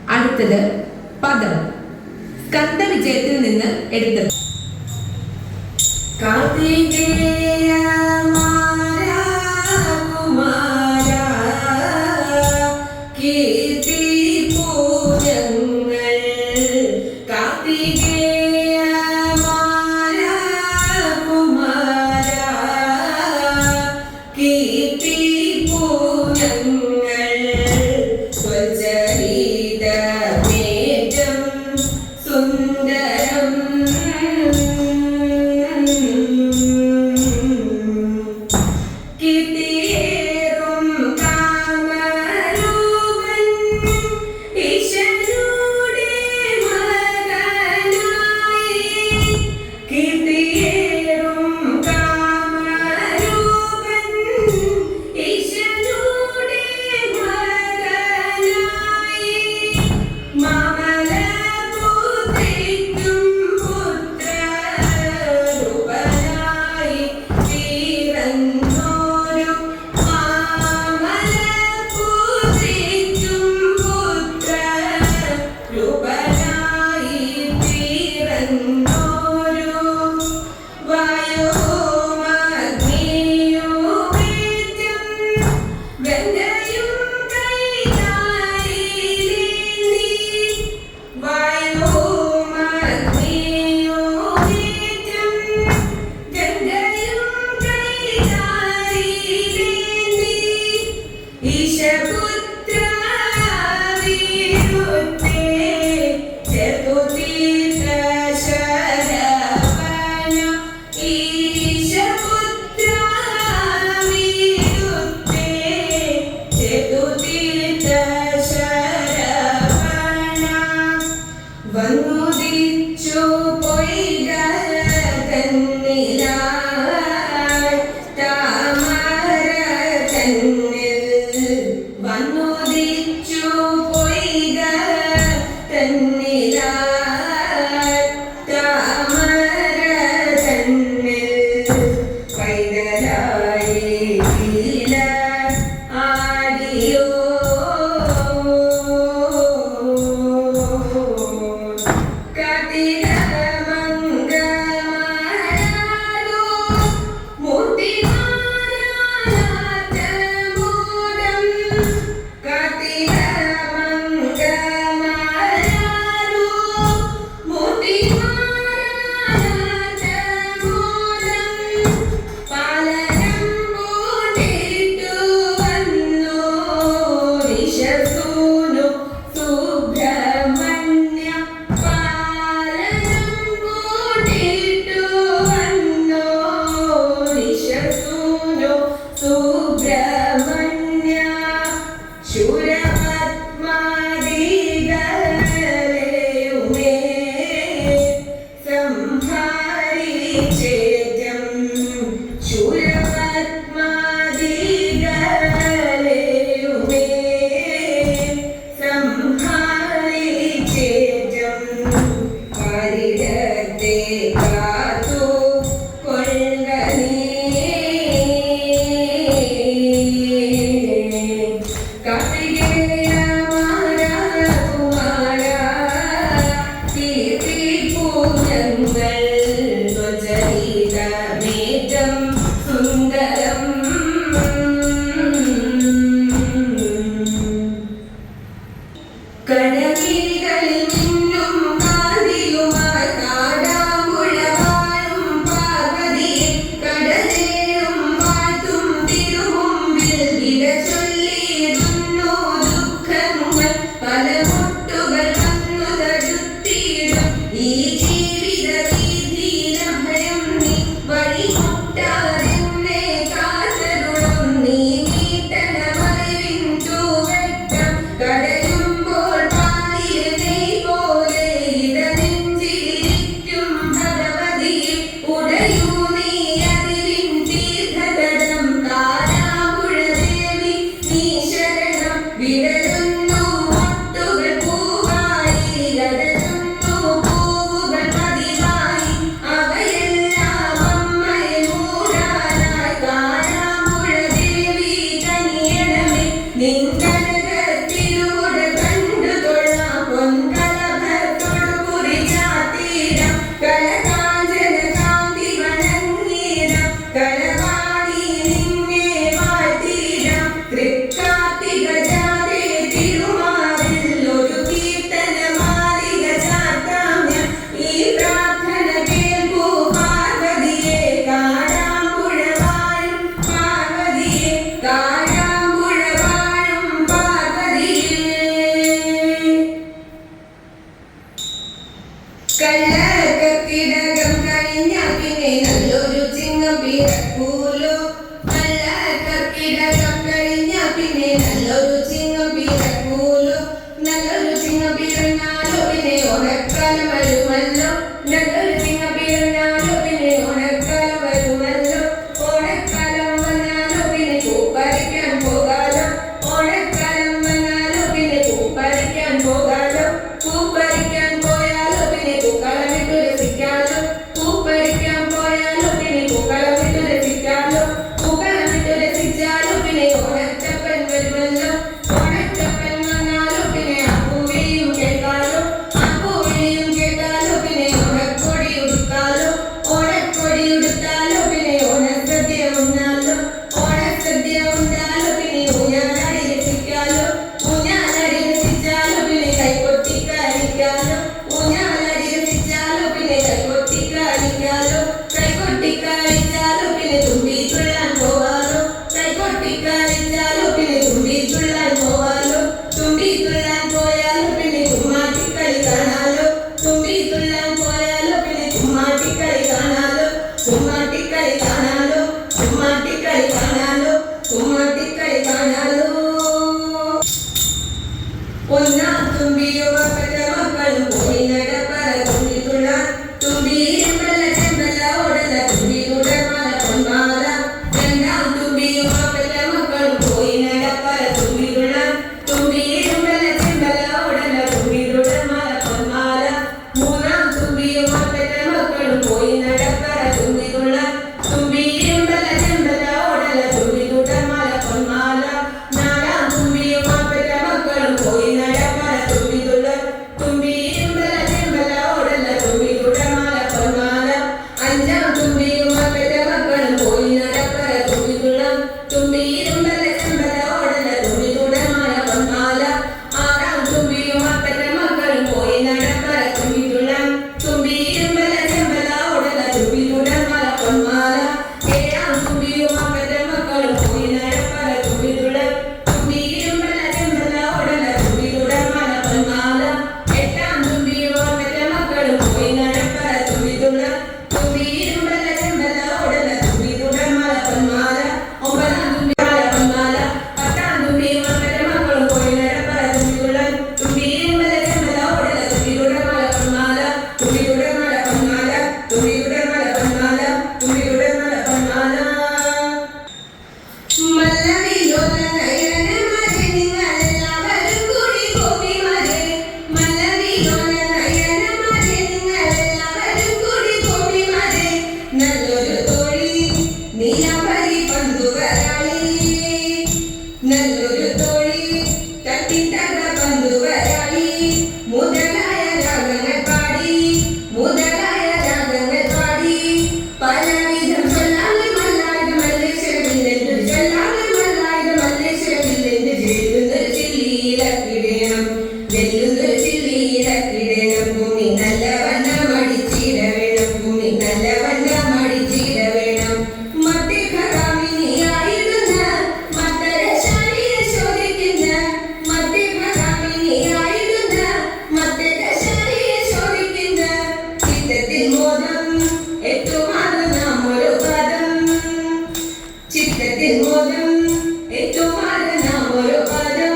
അടുത്തത് പദം. സ്കന്ദവിജയത്തിൽ നിന്ന് എടുത്തത്. കാത്തു കൊണ്ടനീ കർക്കിടകം കഴിഞ്ഞ പിന്നെ നല്ലൊരു ചിങ്ങം പിറക്കൂലോ. നല്ലൊരു ചിങ്ങം പിറന്നാലോ പിന്നെ ഓണക്കാലം വരുമല്ലോ. നല്ലൊരു ചിങ്ങം പിറന്നാലോ പിന്നെ ഓണക്കാലം വരുമല്ലോ. ഓണക്കാലം വന്നാലോ പിന്നെ പൂപ്പറിക്കാൻ പോകാലോ. ഓണക്കാലം വന്നാലോ പിന്നെ പൂപ്പറിക്കാൻ പോകാലോ. പൂപ്പറിക്കാൻ പോയാലോ പിന്നെ പൂക്കളമിട്ട് രസിക്കാലോ. പൂപ്പറിക്കാൻ പോയാലോ പിന്നെ പൂക്കളമിട്ട് രസിക്കാലോ. പൂക്കളമിട്ട് രസിച്ചാലോ പിന്നെ ഓണച്ചപ്പൻ വരുമല്ലോ. ഓണച്ചപ്പൻ വന്നാലോ പിന്നെ അപ്പൂവിളിയും കേൾക്കാലോ. അപ്പൂവിളിയും കേട്ടാലോ പിന്നെ ഓണക്കൊടി ഉടുക്കാലോ. ഓണക്കൊടി ഉടുത്താലോ പിന്നെ ഓണസദ്യ ഉണ്ണാലോ. ഓണസദ്യ ഉണ്ടാലോ പിന്നെ ഊഞ്ഞാലാടി രസിക്കാലോ. ഊഞ്ഞാലാടി രസിച്ചാലോ പിന്നെ കൈകൊട്ടി കളിക്കാലോ. ഊഞ്ഞാലാടി രസിച്ചാലോ പിന്നെ കൈകൊട്ടി കളിക്കാലോ. കൈകൊട്ടി കളിച്ചാലോ പിന്നെ തുമ്പി തുള്ളാൻ പോവാലോ. കൈകൊട്ടി കളിച്ചാലോ പിന്നെ തുമ്പി തുള്ളാൻ പോവാലോ. തുമ്പി തുള്ളാൻ പോയാലോ പിന്നെ കുമ്മാട്ടിക്കളി കാണാലോ. തുമ്പി തുള്ളാൻ പോയാലോ പിന്നെ കുമ്മാട്ടിക്കളി കാണാലോ. കുമ്മാട്ടിക്കളി കാണാലോ. കുമ്മാട്ടിക്കളി കാണാലോ. കുമ്മാട്ടിക്കളി കാണാലോ. ഒന്നാം തുമ്പിയോ പെറ്റ മക്കളും പോയി നടപ്പറ തുമ്പി തുള്ളാൻ. തുമ്പിയിരമ്പല ചെമ്പല ഓടല തുമ്പി തുടർമാല പൊന്മാല. രണ്ടാം തുമ്പിയോ പെറ്റ മക്കളും പോയി നടപ്പറ തുമ്പി തുള്ളാൻ. തുമ്പിയിരമ്പല ചെമ്പല ഓടല തുമ്പി തുടർമാല പൊന്മാല. മൂന്നാം തുമ്പിയോ പെറ്റ മക്കളും പോയി നടപ്പറ തുമ്പി തുള്ളാൻ. തുമ്പിയിരമ്പല ചെമ്പല ഓടല തുമ്പി തുടർമാല പൊന്മാല. നാലാം തുമ്പിയോ പെറ്റ മക്കളും പോയി നടപ്പറ തുമ്പി തുള്ളാൻ. തുമ്പിയിരമ്പല ചെമ്പല ഓടല തുമ്പി തുടർമാല പൊന്മാല. അഞ്ചാം തുമ്പിയോ പെറ്റ മക്കളും പോയി നടപ്പറ തുമ്പി തുള്ളാൻ. തുമ്പിയിരമ്പല ചെമ്പല ഓടല തുമ്പി തുടർമാല പൊന്മാല. ആറാം തുമ്പിയോ പെറ്റ മക്കളും പോയി നടപ്പറ തുമ്പി തുള്ളാൻ. തുമ്പിയിരമ്പല ചെമ്പല ഓടല തുമ്പി തുടർമാല പൊന്മാല. ഏഴാം തുമ്പിയോ പെറ്റ മക്കളും പോയി നടപ്പറ തുമ്പി തുള്ളാൻ. തുമ്പിയിരമ്പല ചെമ്പല ഓടല തുമ്പി തുടർമാല പൊന്മാല. എട്ടാം തുമ്പിയോ പെറ്റ മക്കളും പോയി നടപ്പറ തുമ്പി തുള്ളാൻ. തുമ്പിയിരമ്പല ചെമ്പല ഓടല തുമ്പി തുടർമാല പൊന്മാല. ഒമ്പതാം തുമ്പിമാല പൊന്മാല. പത്താം തുമ്പിയോ പെറ്റ മക്കളും പോയി നടപ്പറ തുമ്പി തുള്ളാൻ. തുമ്പിയിരമ്പല ചെമ്പല ഓടല തുമ്പി തുടർമാല പൊന്മാല. തുമ്പി തുടർമാല പൊന്മാല. തുമ്പി തുടർമാല പൊന്മാല. തുമ്പി തുടർമാല പൊന്മാല. മല്ലവിലോല നയനമാരെ നിങ്ങളെല്ലാവരും കൂടി ഗോപിമാരെ. മല്ലവിലോല നയനമാരെ നിങ്ങളെല്ലാവരും കൂടി ഗോപിമാരെ. നല്ലൊരു തോഴി നീലാംബരി പന്തുവരാളി. നല്ലൊരു തോഴി തട്ടിത്തക പന്തുവരാളി. മുതലായ രാഗങ്ങൾ പാടി. മുതലായ രാഗങ്ങൾ പാടി. പലവിധം ചൊല്ലാതെ മല്ലാതെ മല്ലേശ്വരമില്ലെന്ന് ചൊല്ലാതെ മല്ലാതെ മല്ലേശ്വരമില്ലെന്ന് വെല്ലുന്നൊരു ചില്ലിയിലക്കിടണം. വെല്ലുന്നൊരു ചില്ലിയിലക്കിടണം. ഭൂമി നല്ലവണ്ണം അടിച്ചിട വേണം. ഭൂമി നല്ലവണ്ണം അടിച്ചിട വേണം. മധ്യഭഗാമിനിയായിരുന്ന മദ്ദരശാലിയെ ശോധിക്കുന്ന. മധ്യഭഗാമിനിയായിരുന്ന മദ്ദരശാലിയെ ശോധിക്കുന്ന. ചിത്തത്തിൽ മോദം ഏറ്റുമാറുന്ന നാം ഒരു പദം. ചിത്തത്തിൽ മോദം ഏറ്റുമാറുന്ന നാം ഒരു പദം.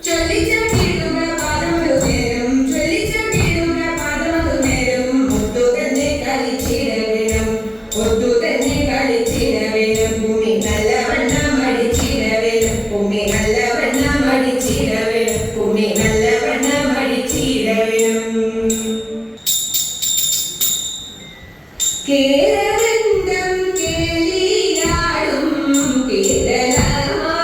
ചൊല്ലിച്ചൊല്ലിടുക പാദമൊരു നേരം. ചൊല്ലിച്ചൊല്ലിടുക പാദമൊരു നേരം. ഒത്തു തന്നെ കളിച്ചിട വേണം. ഒത്തു തന്നെ കളിച്ചിട വേണം. ഭൂമി നല്ലവണ്ണം അടിച്ചിട വേണം. ഭൂമി നല്ലവണ്ണം അടിച്ചിട വേണം. ഭൂമി നല്ലവണ്ണം അടിച്ചിട വേണം. കേരളന്തം കേളിയാടും കേരളമാ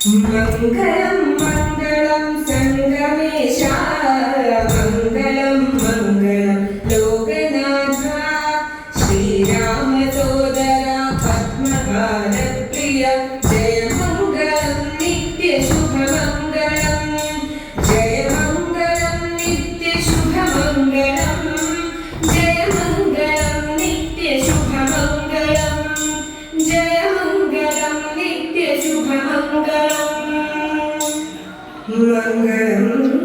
മംഗളം മംഗളം സംഗമേശ മംഗളം മംഗളം ലോകനാഥ ശ്രീരാമസോദര പത്മപാദപ്രിയ ജയ മംഗളം നിത്യശുഭമംഗളം ജയ മംഗളം നിത്യശുഭമംഗളം ജയ മംഗളം നിത്യശുഭമംഗളം ജയ മംഗളം നിത്യശുഭമംഗളം മംഗളം